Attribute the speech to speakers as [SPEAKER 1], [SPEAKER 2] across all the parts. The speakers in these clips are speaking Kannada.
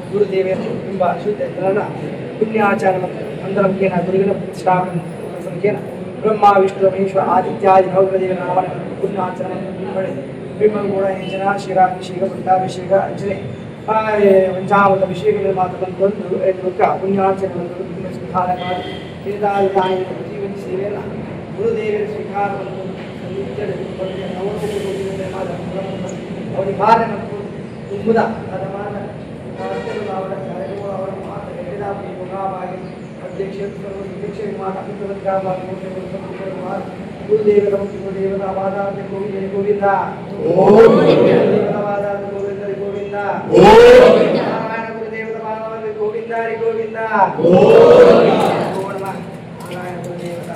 [SPEAKER 1] ಗುರುದೇವ ಎಂಬ ಶುದ್ಧ ಪುಣ್ಯಾಚಾರ ಮಂತ್ರ ಮುಖೇನ ಗುರುವಿನ ಪ್ರತಿಷ್ಠಾಪನ ಮುಖೇನ ಬ್ರಹ್ಮ ವಿಷ್ಣು ಮಹೇಶ್ವರ ಆದಿತ್ಯಾದಿ ನವಗ್ರದೇವ ನಾಮನ ಪುಣ್ಯಾಚರಣ ಬಿಂಬಗೂಡ ಹೆಂಚನ ಕ್ಷೀರಾಭಿಷೇಕ ಪಟ್ಟಾಭಿಷೇಕ ಅಂಚನೆ ಪಂಚಾಮೃತ ಅಭಿಷೇಕಗಳು ಮಾತ್ರ ಬಂದು ಮುಖ ಪುಣ್ಯಾಚರಣೆ ಜೀವನ ಸೇವೆಯನ್ನು ಗುರುದೇವರ ಸ್ವೀಕಾರವನ್ನು ಅವರಿಗೆ ಭಾರ ಮತ್ತು ತುಂಬುದ ಅದಮಾನ ಅವರ ಕಾರ್ಯಗಳು ಅವರ ಮಾತು ಹೇಳಿದಾಗಿ ಯೋಗವಾಗಿ ಅಧ್ಯಕ್ಷ ಮಾತು ಗುರುದೇವರ ಗುರುದೇವರ ವಾದಾಂತ ಗೋವಿಂದ ಗೋವಿಂದ ವಾದಾಂತ ಗೋವಿಂದ ಗೋವಿಂದ ನಾರಾಯಣ ಗುರುದೇವರ ವಾದಾಂತ ಗೋವಿಂದ ಗೋವಿಂದ ನಾರಾಯಣ ಗುರುದೇವರ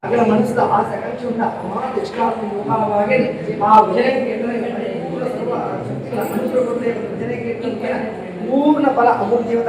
[SPEAKER 1] ಅಗಲ ಮನಸ್ಸಿನ ಆಸೆ ಕಂಚುಂಡ ಮಾತು ಇಷ್ಟಾರ್ಥ ಯೋಗವಾಗಿ ಆ ಭಜನೆಗೆ ಪೂರ್ಣ ಫಲ ಅಮೂರ್ತಿಯವತ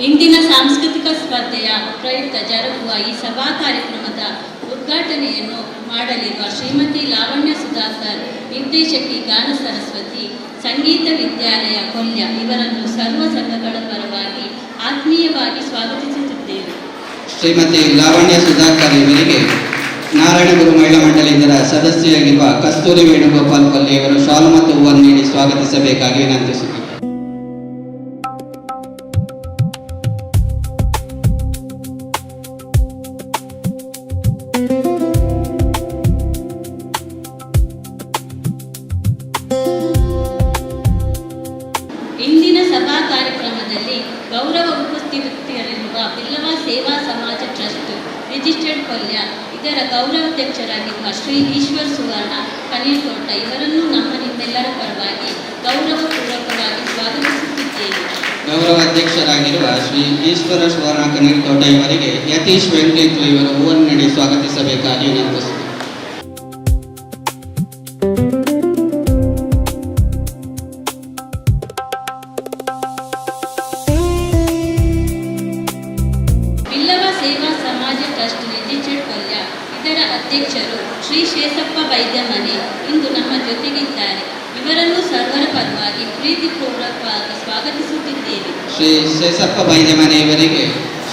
[SPEAKER 2] ಇಂದಿನ ಸಾಂಸ್ಕೃತಿಕ ಸ್ಪರ್ಧೆಯ ಪ್ರಯುಕ್ತ ಜರುಗುವ ಈ ಸಭಾ ಕಾರ್ಯಕ್ರಮದ ಉದ್ಘಾಟನೆಯನ್ನು ಮಾಡಲಿರುವ ಶ್ರೀಮತಿ ಲಾವಣ್ಯ ಸುಧಾಕರ್, ನಿರ್ದೇಶಕಿ ಗಾನ ಸರಸ್ವತಿ, ಸಂಗೀತ ವಿದ್ಯಾಲಯ ಕೊಲ್ಯ ಇವರನ್ನು ಸರ್ವ ಸಂಘಗಳ ಪರವಾಗಿ ಆತ್ಮೀಯವಾಗಿ ಸ್ವಾಗತಿಸುತ್ತಿದ್ದೇವೆ.
[SPEAKER 3] ಶ್ರೀಮತಿ ಲಾವಣ್ಯ ಸುಧಾಕರ್ ಇವರಿಗೆ ನಾರಾಯಣಗುರು ಮಹಿಳಾ ಮಂಡಳಿ ಇದರ ಸದಸ್ಯರಾಗಿರುವ ಕಸ್ತೂರಿ ವೇಣುಗೋಪಾಲ್ ಕೊಲ್ಲಿ ಇವರು ಶಾಲು ಮತ್ತು ಹೂವನ್ನು ನೀಡಿ ಸ್ವಾಗತಿಸಬೇಕಾಗಿ ವಿನಂತಿಸುತ್ತಾರೆ.
[SPEAKER 2] ಇಂದಿನ ಸಭಾ ಕಾರ್ಯಕ್ರಮದಲ್ಲಿ ಗೌರವ ಉಪಸ್ಥಿತರಿರುವ ಬಿಲ್ಲವ ಸೇವಾ ಸಮಾಜ ಟ್ರಸ್ಟ್ ರಿಜಿಸ್ಟರ್ಡ್ ಕೊಲ್ಯ ಇದರ ಗೌರವಾಧ್ಯಕ್ಷರಾಗಿರುವ ಶ್ರೀ ಈಶ್ವರ್ ಸುವರ್ಣ ಕನೀರ್ಕೋಟ ಇವರನ್ನು ನಿಮ್ಮೆಲ್ಲರ ಪರವಾಗಿ ಗೌರವಪೂರ್ವಕವಾಗಿ ಸ್ವಾಗತಿಸುತ್ತಿದ್ದೇವೆ.
[SPEAKER 3] ಗೌರವಾಧ್ಯಕ್ಷರಾಗಿರುವ ಶ್ರೀ ಈಶ್ವರ ಸುವರ್ಣ ಕನೀರ್ಕೋಟ ಇವರಿಗೆ ಯತೀಶ್ ವೆಂಕಟೇಶ್ ಇವರು ಹೂವನ್ನು ನೀಡಿ ಸ್ವಾಗತಿಸಬೇಕಾಗಿ ವಿನಂತಿಸುತ್ತಾರೆ.
[SPEAKER 2] ಸೇವಾ ಸಮಾಜ ಟ್ರಸ್ಟ್ ರಿಜಿಸ್ಟರ್ಡ್ ಕೊಲ್ಯ ಇದರ ಅಧ್ಯಕ್ಷರು ಶ್ರೀ ಶೇಷಪ್ಪ ವೈದ್ಯಮನೆ ಇಂದು ನಮ್ಮ ಜೊತೆಗಿದ್ದಾರೆ. ಇವರನ್ನು ಸರ್ವರ ಪರವಾಗಿ ಪ್ರೀತಿಪೂರ್ವಕವಾಗಿ ಸ್ವಾಗತಿಸುತ್ತಿದ್ದೇವೆ.
[SPEAKER 3] ಶ್ರೀ ಶೇಷಪ್ಪ ವೈದ್ಯಮನೆ ಇವರಿಗೆ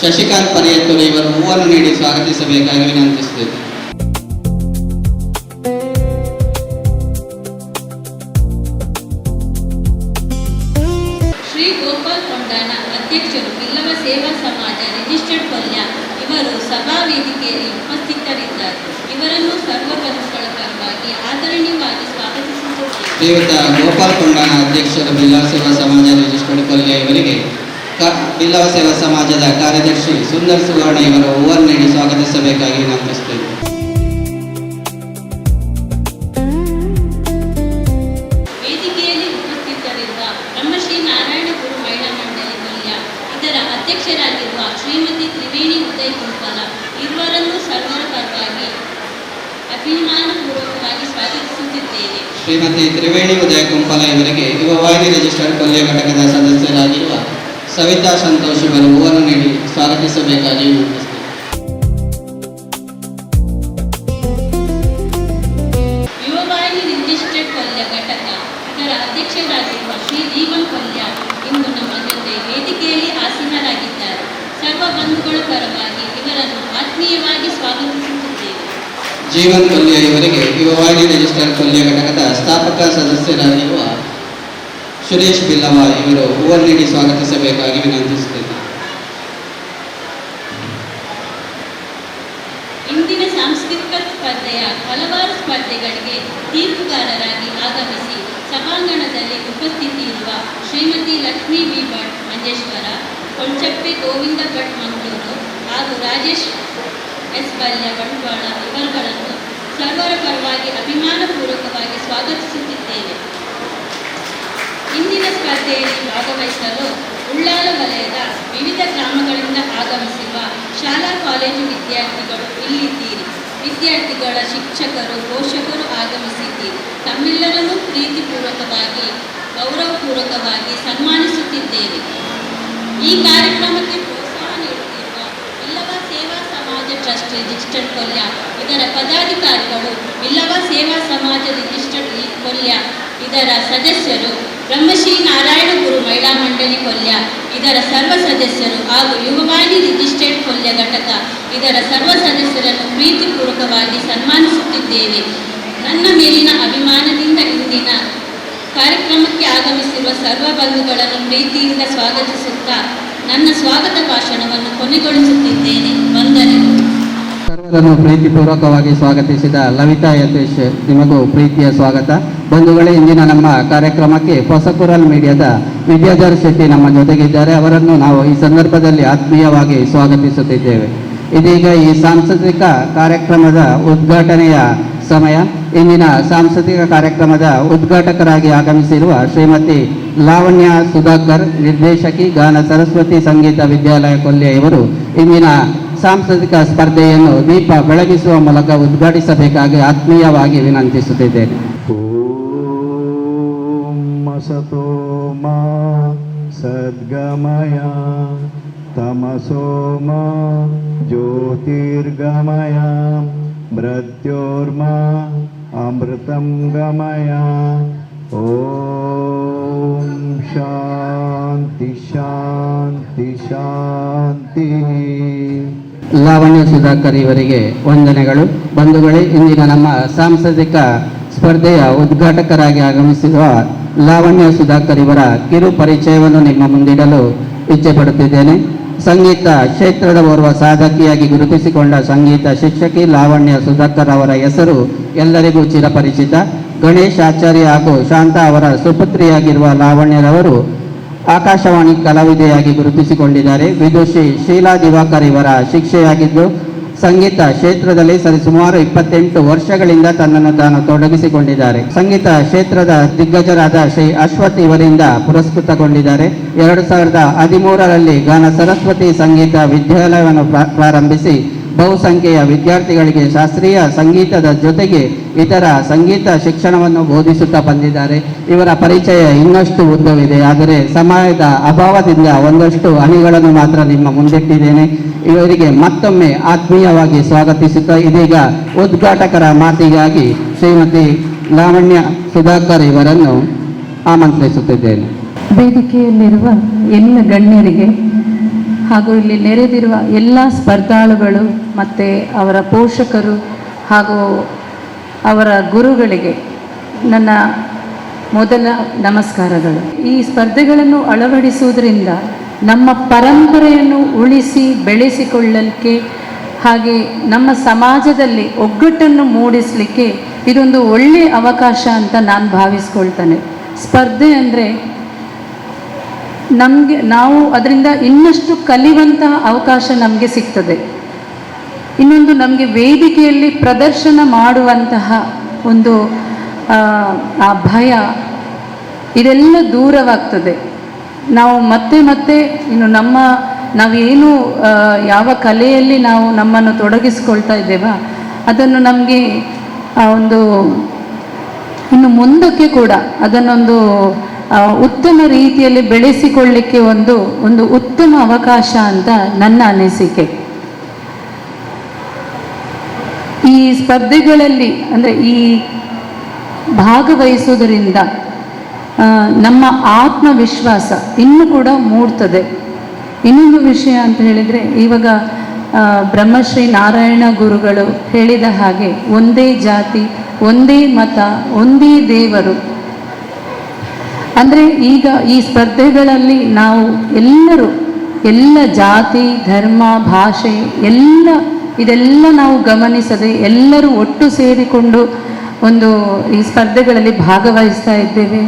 [SPEAKER 3] ಶಶಿಕಾಂತ್ ಪರಿಯತ್ತೂರು ಇವರು ಹೂವನ್ನು ನೀಡಿ ಸ್ವಾಗತಿಸಬೇಕಾಗಿ ವಿನಂತಿಸುತ್ತೇವೆ.
[SPEAKER 2] ಶ್ರೀ ಗೋಪಾಲ್ ಕೊಂಡಾನ ಅಧ್ಯಕ್ಷರು ಬಿಲ್ಲವ ಸೇವಾ ಸಮಾಜ ರಿಜಿಸ್ಟರ್ಡ್ ಕೊಲ್ಯ ಇವರು ಸಭಾ ವೇದಿಕೆಯಲ್ಲಿ ಉಪಸ್ಥಿತರಿದ್ದಾರೆ. ಇವರನ್ನು ಸರ್ವ ಬಂಧುಗಳ ಪರವಾಗಿ ಆದರಣೀಯವಾಗಿ ಸ್ವಾಗತಿಸುತ್ತೇವೆ.
[SPEAKER 3] ಶ್ರೀಯುತ ಗೋಪಾಲ್ ಕೊಂಡಾನ ಅಧ್ಯಕ್ಷರು ಬಿಲ್ಲವ ಸೇವಾ ಸಮಾಜ ರಿಜಿಸ್ಟರ್ಡ್ ಕೊಲ್ಯ ಇವರಿಗೆ ಬಿಲ್ಲವ ಸೇವಾ ಸಮಾಜದ ಕಾರ್ಯದರ್ಶಿ ಸುಂದರ್ ಸುವರ್ಣ ಇವರು ಹೂವನ್ನು ನೀಡಿ ಸ್ವಾಗತಿಸಬೇಕಾಗಿ ವಿನಂತಿಸುತ್ತೇವೆ.
[SPEAKER 2] ವೇದಿಕೆಯಲ್ಲಿ ಉಪಸ್ಥಿತರಿರುವ ಬ್ರಹ್ಮಶ್ರೀ ನಾರಾಯಣ ಗುರು ಮಹಿಳಾ ಮಂಡಳಿ ಕೊಲ್ಯ ಇದರ ಅಧ್ಯಕ್ಷರಾಗಿರುವ ಶ್ರೀಮತಿ ತ್ರಿವೇಣಿ ಉದಯ್ ಕುಂಪಲ ಇವರನ್ನು ಸರ್ವರ ಪರವಾಗಿ ಅಭಿಮಾನಪೂರ್ವಕವಾಗಿ ಸ್ವಾಗತಿಸುತ್ತಿದ್ದೇವೆ.
[SPEAKER 3] ಶ್ರೀಮತಿ ತ್ರಿವೇಣಿ ಉದಯ ಕುಂಪಲ ಇವರಿಗೆ ಯುವವಾಹಿನಿ ರಿಜಿಸ್ಟರ್ಡ್ ಕೊಲ್ಯ ಘಟಕದ ಸದಸ್ಯರಾಗಿರುವ ಸವಿತಾ ಸಂತೋಷ್ ಇವರು ಹೂವನ್ನು ನೀಡಿ ಸ್ವಾಗತಿಸಬೇಕಾಗಿ ವಿನಂತಿಸುತ್ತೇವೆ.
[SPEAKER 2] ಯುವವಾಹಿನಿ ರಿಜಿಸ್ಟರ್ಡ್ ಕೊಲ್ಯ ಘಟಕ ಇದರ ಅಧ್ಯಕ್ಷರಾಗಿರುವ ಶ್ರೀ ಜೀವನ್ ಕೊಲ್ಯ ಇಂದು ನಮ್ಮ ಜೊತೆ ವೇದಿಕೆಯಲ್ಲಿ ಆಸೀನರಾಗಿದ್ದಾರೆ. ಸರ್ವ ಬಂಧುಗಳ ಪರವಾಗಿ ಇವರನ್ನು ಆತ್ಮೀಯವಾಗಿ ಸ್ವಾಗತಿಸುತ್ತಿದ್ದೇವೆ.
[SPEAKER 3] ಜೀವನ್ ಕೊಲ್ಯ ಇವರಿಗೆ ಯುವವಾಹಿನಿ ರಿಜಿಸ್ಟರ್ಡ್ ಕೊಲ್ಯ ಘಟಕದ ಸ್ಥಾಪಕ ಸದಸ್ಯರಾಗಿರುವ ಸುರೇಶ್ ಬಿಲ್ಲವ ಇವರು ಹೂವನ್ನು ನೀಡಿ ಸ್ವಾಗತಿಸಬೇಕಾಗಿ ವಿನಂತಿಸುತ್ತೇವೆ.
[SPEAKER 2] ಇಂದಿನ ಸಾಂಸ್ಕೃತಿಕ ಸ್ಪರ್ಧೆಯ ಹಲವಾರು ಸ್ಪರ್ಧೆಗಳಿಗೆ ತೀರ್ಪುಗಾರರಾಗಿ ಆಗಮಿಸಿ ಸಭಾಂಗಣದಲ್ಲಿ ಉಪಸ್ಥಿತಿ ಇರುವ ಶ್ರೀಮತಿ ಲಕ್ಷ್ಮೀ ವಿ ಭಟ್ ಮಂಜೇಶ್ವರ, ಕೊಳ್ಚಪ್ಪೆ ಗೋವಿಂದ ಭಟ್ ಮಂಗಳೂರು ಹಾಗೂ ರಾಜೇಶ್ ಎಸ್ ಬಲ್ಯ ಬಂಟ್ವಾಳ ಇವರುಗಳನ್ನು ಸರ್ವರ ಪರವಾಗಿ ಅಭಿಮಾನಪೂರ್ವಕವಾಗಿ ಸ್ವಾಗತಿಸುತ್ತಿದ್ದೇವೆ. ಇಂದಿನ ಸ್ಪರ್ಧೆಯಲ್ಲಿ ಭಾಗವಹಿಸಲು ಉಳ್ಳಾಲ ವಲಯದ ವಿವಿಧ ಗ್ರಾಮಗಳಿಂದ ಆಗಮಿಸಿರುವ ಶಾಲಾ ಕಾಲೇಜು ವಿದ್ಯಾರ್ಥಿಗಳು ಇಲ್ಲಿದ್ದೀರಿ. ವಿದ್ಯಾರ್ಥಿಗಳ ಶಿಕ್ಷಕರು, ಪೋಷಕರು ಆಗಮಿಸಿದ್ದೀರಿ. ತಮ್ಮೆಲ್ಲರನ್ನೂ ಪ್ರೀತಿಪೂರ್ವಕವಾಗಿ ಗೌರವಪೂರ್ವಕವಾಗಿ ಸನ್ಮಾನಿಸುತ್ತಿದ್ದೇವೆ. ಈ ಕಾರ್ಯಕ್ರಮಕ್ಕೆ ಪ್ರೋತ್ಸಾಹ ನೀಡುತ್ತಿರುವ ಬಿಲ್ಲವ ಸೇವಾ ಸಮಾಜ ಟ್ರಸ್ಟ್ ರಿಜಿಸ್ಟರ್ಡ್ ಕೊಲ್ಯ ಇದರ ಪದಾಧಿಕಾರಿಗಳು, ಬಿಲ್ಲವ ಸೇವಾ ಸಮಾಜ ರಿಜಿಸ್ಟರ್ಡ್ ಕೊಲ್ಯ ಇದರ ಸದಸ್ಯರು, ಬ್ರಹ್ಮಶ್ರೀ ನಾರಾಯಣ ಗುರು ಮಹಿಳಾ ಮಂಡಳಿ ಕೊಲ್ಯ ಇದರ ಸರ್ವ ಸದಸ್ಯರು ಹಾಗೂ ಯುವವಾಹಿನಿ ರಿಜಿಸ್ಟರ್ಡ್ ಕೊಲ್ಯ ಘಟಕ ಇದರ ಸರ್ವ ಸದಸ್ಯರನ್ನು ಪ್ರೀತಿಪೂರ್ವಕವಾಗಿ ಸನ್ಮಾನಿಸುತ್ತಿದ್ದೇವೆ. ನನ್ನ ಮೇಲಿನ ಅಭಿಮಾನದಿಂದ ಇಂದಿನ ಕಾರ್ಯಕ್ರಮಕ್ಕೆ ಆಗಮಿಸಿರುವ ಸರ್ವ ಬಂಧುಗಳನ್ನು ಪ್ರೀತಿಯಿಂದ ಸ್ವಾಗತಿಸುತ್ತಾ ನನ್ನ ಸ್ವಾಗತ ಭಾಷಣವನ್ನು ಕೊನೆಗೊಳಿಸುತ್ತಿದ್ದೇನೆ. ವಂದನೆಗಳು.
[SPEAKER 3] ಸರ್ವರನ್ನು ಪ್ರೀತಿಪೂರ್ವಕವಾಗಿ ಸ್ವಾಗತಿಸಿದ ಲವಿತಾ ಯತೀಶ್ ನಿಮಗೂ ಪ್ರೀತಿಯ ಸ್ವಾಗತ. ಬಂಧುಗಳೇ, ಇಂದಿನ ನಮ್ಮ ಕಾರ್ಯಕ್ರಮಕ್ಕೆ ಹೊಸಕುರಲ್ ಮೀಡಿಯಾದ ವಿದ್ಯಾಧರ್ ಶೆಟ್ಟಿ ನಮ್ಮ ಜೊತೆಗಿದ್ದಾರೆ. ಅವರನ್ನು ನಾವು ಈ ಸಂದರ್ಭದಲ್ಲಿ ಆತ್ಮೀಯವಾಗಿ ಸ್ವಾಗತಿಸುತ್ತಿದ್ದೇವೆ. ಇದೀಗ ಈ ಸಾಂಸ್ಕೃತಿಕ ಕಾರ್ಯಕ್ರಮದ ಉದ್ಘಾಟನೆಯ ಸಮಯ. ಇಂದಿನ ಸಾಂಸ್ಕೃತಿಕ ಕಾರ್ಯಕ್ರಮದ ಉದ್ಘಾಟಕರಾಗಿ ಆಗಮಿಸಿರುವ ಶ್ರೀಮತಿ ಲಾವಣ್ಯ ಸುಧಾಕರ್, ನಿರ್ದೇಶಕಿ ಗಾನ ಸರಸ್ವತಿ ಸಂಗೀತ ವಿದ್ಯಾಲಯ ಕೊಲ್ಯ ಇವರು ಇಂದಿನ ಸಾಂಸ್ಕೃತಿಕ ಸ್ಪರ್ಧೆಯನ್ನು ದೀಪ ಬೆಳಗಿಸುವ ಮೂಲಕ ಉದ್ಘಾಟಿಸಬೇಕಾಗಿ ಆತ್ಮೀಯವಾಗಿ ವಿನಂತಿಸುತ್ತಿದ್ದೇನೆ.
[SPEAKER 4] ಸತೋ ಮಾ ಸದ್ಗಮಯ तमसो मा ज्योतिर्गमय मृत्योर्मा अमृतं गमय ॐ शान्ति शान्ति शान्तिः.
[SPEAKER 3] ಲಾವಣ್ಯ ಸುಧಾಕರ್ ಇವರಿಗೆ ವಂದನೆಗಳು. ಬಂಧುಗಳೇ, ಇಂದಿನ ನಮ್ಮ ಸಾಂಸ್ಕೃತಿಕ ಸ್ಪರ್ಧೆಯ ಉದ್ಘಾಟಕರಾಗಿ ಆಗಮಿಸಿರುವ ಲಾವಣ್ಯ ಸುಧಾಕರ್ ಇವರ ಕಿರು ಪರಿಚಯವನ್ನು ನಿಮ್ಮ ಮುಂದಿಡಲು ಇಚ್ಛೆ ಪಡುತ್ತಿದ್ದೇನೆ. ಸಂಗೀತ ಕ್ಷೇತ್ರದ ಓರ್ವ ಸಾಧಕಿಯಾಗಿ ಗುರುತಿಸಿಕೊಂಡ ಸಂಗೀತ ಶಿಕ್ಷಕಿ ಲಾವಣ್ಯ ಸುಧಾಕರ್ ಅವರ ಹೆಸರು ಎಲ್ಲರಿಗೂ ಚಿರಪರಿಚಿತ. ಗಣೇಶ್ ಆಚಾರ್ಯ ಹಾಗೂ ಶಾಂತ ಅವರ ಸುಪುತ್ರಿಯಾಗಿರುವ ಲಾವಣ್ಯರವರು ಆಕಾಶವಾಣಿ ಕಲಾವಿದೆಯಾಗಿ ಗುರುತಿಸಿಕೊಂಡಿದ್ದಾರೆ. ವಿದುಷಿ ಶೀಲಾ ದಿವಾಕರ್ ಇವರ ಶಿಕ್ಷೆಯಾಗಿದ್ದು ಸಂಗೀತ ಕ್ಷೇತ್ರದಲ್ಲಿ ಸರಿಸುಮಾರು 28 ವರ್ಷಗಳಿಂದ ತನ್ನನ್ನು ತಾನು ತೊಡಗಿಸಿಕೊಂಡಿದ್ದಾರೆ. ಸಂಗೀತ ಕ್ಷೇತ್ರದ ದಿಗ್ಗಜರಾದ ಶ್ರೀ ಅಶ್ವಥ್ ಇವರಿಂದ ಪುರಸ್ಕೃತಗೊಂಡಿದ್ದಾರೆ. 2013ರಲ್ಲಿ ಗಾನ ಸರಸ್ವತಿ ಸಂಗೀತ ವಿದ್ಯಾಲಯವನ್ನು ಪ್ರಾರಂಭಿಸಿ ಬಹುಸಂಖ್ಯೆಯ ವಿದ್ಯಾರ್ಥಿಗಳಿಗೆ ಶಾಸ್ತ್ರೀಯ ಸಂಗೀತದ ಜೊತೆಗೆ ಇತರ ಸಂಗೀತ ಶಿಕ್ಷಣವನ್ನು ಬೋಧಿಸುತ್ತಾ ಬಂದಿದ್ದಾರೆ. ಇವರ ಪರಿಚಯ ಇನ್ನಷ್ಟು ಉದ್ದವಿದೆ, ಆದರೆ ಸಮಯದ ಅಭಾವದಿಂದ ಒಂದಷ್ಟು ಅಣಿಗಳನ್ನು ಮಾತ್ರ ನಿಮ್ಮ ಮುಂದಿಟ್ಟಿದ್ದೇನೆ. ಇವರಿಗೆ ಮತ್ತೊಮ್ಮೆ ಆತ್ಮೀಯವಾಗಿ ಸ್ವಾಗತಿಸುತ್ತಾ ಇದೀಗ ಉದ್ಘಾಟಕರ ಮಾತಿಗಾಗಿ ಶ್ರೀಮತಿ ಲಾವಣ್ಯ ಸುಧಾಕರ್ ಇವರನ್ನು ಆಮಂತ್ರಿಸುತ್ತಿದ್ದೇನೆ.
[SPEAKER 5] ವೇದಿಕೆಯಲ್ಲಿರುವ ಎಲ್ಲ ಗಣ್ಯರಿಗೆ ಹಾಗೂ ಇಲ್ಲಿ ನೆರೆದಿರುವ ಎಲ್ಲ ಸ್ಪರ್ಧಾಳುಗಳು ಮತ್ತು ಅವರ ಪೋಷಕರು ಹಾಗೂ ಅವರ ಗುರುಗಳಿಗೆ ನನ್ನ ಮೊದಲ ನಮಸ್ಕಾರಗಳು. ಈ ಸ್ಪರ್ಧೆಗಳನ್ನು ಅಳವಡಿಸುವುದರಿಂದ ನಮ್ಮ ಪರಂಪರೆಯನ್ನು ಉಳಿಸಿ ಬೆಳೆಸಿಕೊಳ್ಳಲಿಕ್ಕೆ ಹಾಗೆ ನಮ್ಮ ಸಮಾಜದಲ್ಲಿ ಒಗ್ಗಟ್ಟನ್ನು ಮೂಡಿಸಲಿಕ್ಕೆ ಇದೊಂದು ಒಳ್ಳೆಯ ಅವಕಾಶ ಅಂತ ನಾನು ಭಾವಿಸ್ಕೊಳ್ತೇನೆ. ಸ್ಪರ್ಧೆ ಅಂದರೆ ನಾವು ಅದರಿಂದ ಇನ್ನಷ್ಟು ಕಲಿಯುವಂತಹ ಅವಕಾಶ ನಮಗೆ ಸಿಗ್ತದೆ. ಇನ್ನೊಂದು ನಮಗೆ ವೇದಿಕೆಯಲ್ಲಿ ಪ್ರದರ್ಶನ ಮಾಡುವಂತಹ ಒಂದು ಆ ಭಯ ಇದೆಲ್ಲ ದೂರವಾಗ್ತದೆ. ನಾವು ಮತ್ತೆ ಮತ್ತೆ ಇನ್ನು ನಾವೇನು ಯಾವ ಕಲೆಯಲ್ಲಿ ನಾವು ನಮ್ಮನ್ನು ತೊಡಗಿಸ್ಕೊಳ್ತಾ ಇದ್ದೇವ ಅದನ್ನು ನಮಗೆ ಒಂದು ಇನ್ನು ಮುಂದಕ್ಕೆ ಕೂಡ ಅದನ್ನೊಂದು ಉತ್ತಮ ರೀತಿಯಲ್ಲಿ ಬೆಳೆಸಿಕೊಳ್ಳಲಿಕ್ಕೆ ಒಂದು ಉತ್ತಮ ಅವಕಾಶ ಅಂತ ನನ್ನ ಅನಿಸಿಕೆ. ಈ ಸ್ಪರ್ಧೆಗಳಲ್ಲಿ ಅಂದರೆ ಈ ಭಾಗವಹಿಸುವುದರಿಂದ ನಮ್ಮ ಆತ್ಮವಿಶ್ವಾಸ ಇನ್ನೂ ಕೂಡ ಮೂಡ್ತದೆ. ಇನ್ನೊಂದು ವಿಷಯ ಅಂತ ಹೇಳಿದರೆ, ಇವಾಗ ಬ್ರಹ್ಮಶ್ರೀ ನಾರಾಯಣ ಗುರುಗಳು ಹೇಳಿದ ಹಾಗೆ ಒಂದೇ ಜಾತಿ, ಒಂದೇ ಮತ, ಒಂದೇ ದೇವರು. ಅಂದರೆ ಈಗ ಈ ಸ್ಪರ್ಧೆಗಳಲ್ಲಿ ನಾವು ಎಲ್ಲ ಜಾತಿ, ಧರ್ಮ, ಭಾಷೆ ಇದೆಲ್ಲ ನಾವು ಗಮನಿಸದೆ ಎಲ್ಲರೂ ಒಟ್ಟು ಸೇರಿಕೊಂಡು ಈ ಸ್ಪರ್ಧೆಗಳಲ್ಲಿ ಭಾಗವಹಿಸ್ತಾ ಇದ್ದೇವೆ.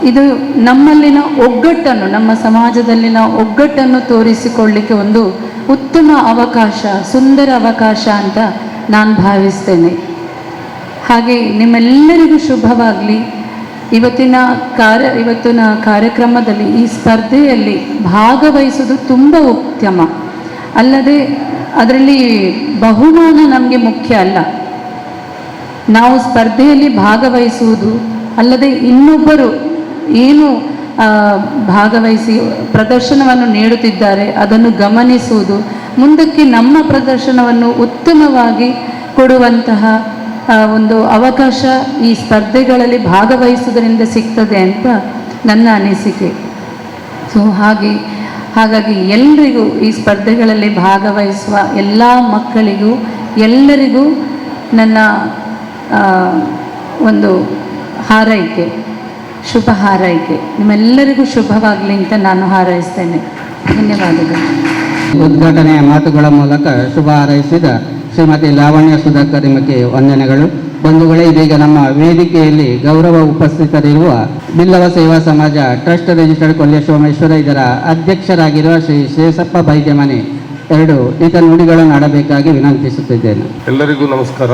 [SPEAKER 5] ಇದು ನಮ್ಮಲ್ಲಿನ ಒಗ್ಗಟ್ಟನ್ನು, ನಮ್ಮ ಸಮಾಜದಲ್ಲಿನ ಒಗ್ಗಟ್ಟನ್ನು ತೋರಿಸಿಕೊಳ್ಳಲಿಕ್ಕೆ ಒಂದು ಉತ್ತಮ ಅವಕಾಶ, ಸುಂದರ ಅವಕಾಶ ಅಂತ ನಾನು ಭಾವಿಸ್ತೇನೆ. ಹಾಗೆ ನಿಮ್ಮೆಲ್ಲರಿಗೂ ಶುಭವಾಗಲಿ. ಇವತ್ತಿನ ಕಾರ್ಯಕ್ರಮದಲ್ಲಿ ಈ ಸ್ಪರ್ಧೆಯಲ್ಲಿ ಭಾಗವಹಿಸೋದು ತುಂಬ ಉತ್ತಮ. ಅಲ್ಲದೆ ಅದರಲ್ಲಿ ಬಹುಮಾನ ನಮಗೆ ಮುಖ್ಯ ಅಲ್ಲ. ನಾವು ಸ್ಪರ್ಧೆಯಲ್ಲಿ ಭಾಗವಹಿಸುವುದು ಅಲ್ಲದೆ ಇನ್ನೊಬ್ಬರು ಏನು ಭಾಗವಹಿಸಿ ಪ್ರದರ್ಶನವನ್ನು ನೀಡುತ್ತಿದ್ದಾರೆ ಅದನ್ನು ಗಮನಿಸುವುದು, ಮುಂದಕ್ಕೆ ನಮ್ಮ ಪ್ರದರ್ಶನವನ್ನು ಉತ್ತಮವಾಗಿ ಕೊಡುವಂತಹ ಒಂದು ಅವಕಾಶ ಈ ಸ್ಪರ್ಧೆಗಳಲ್ಲಿ ಭಾಗವಹಿಸುವುದರಿಂದ ಸಿಗ್ತದೆ ಅಂತ ನನ್ನ ಅನಿಸಿಕೆ. ಹಾಗಾಗಿ ಎಲ್ಲರಿಗೂ ಈ ಸ್ಪರ್ಧೆಗಳಲ್ಲಿ ಭಾಗವಹಿಸುವ ಎಲ್ಲ ಮಕ್ಕಳಿಗೂ ಎಲ್ಲರಿಗೂ ನನ್ನ ಒಂದು ಹಾರೈಕೆ, ಶುಭ ಹಾರೈಕೆ. ನಿಮ್ಮೆಲ್ಲರಿಗೂ ಶುಭವಾಗಲಿ ಅಂತ ನಾನು ಹಾರೈಸ್ತೇನೆ. ಧನ್ಯವಾದಗಳು.
[SPEAKER 3] ಉದ್ಘಾಟನೆಯ ಮಾತುಗಳ ಮೂಲಕ ಶುಭ ಹಾರೈಸಿದ ಶ್ರೀಮತಿ ಲಾವಣ್ಯ ಸುಧಾಕರ್ ನಿಮಗೆ ವಂದನೆಗಳು. ಬಂಧುಗಳೇ, ಇದೀಗ ನಮ್ಮ ವೇದಿಕೆಯಲ್ಲಿ ಗೌರವ ಉಪಸ್ಥಿತರಿರುವ ಬಿಲ್ಲವ ಸೇವಾ ಸಮಾಜ ಟ್ರಸ್ಟ್ ರಿಜಿಸ್ಟರ್ಡ್ ಕೊಲ್ಯ ಸೋಮೇಶ್ವರ ಇದರ ಅಧ್ಯಕ್ಷರಾಗಿರುವ ಶ್ರೀ ಶೇಷಪ್ಪ ಬೈದ್ಯಮನೆ ಎರಡು ನುಡಿಗಳನ್ನು ಆಡಬೇಕಾಗಿ ವಿನಂತಿಸುತ್ತಿದ್ದೇನೆ.
[SPEAKER 6] ಎಲ್ಲರಿಗೂ ನಮಸ್ಕಾರ.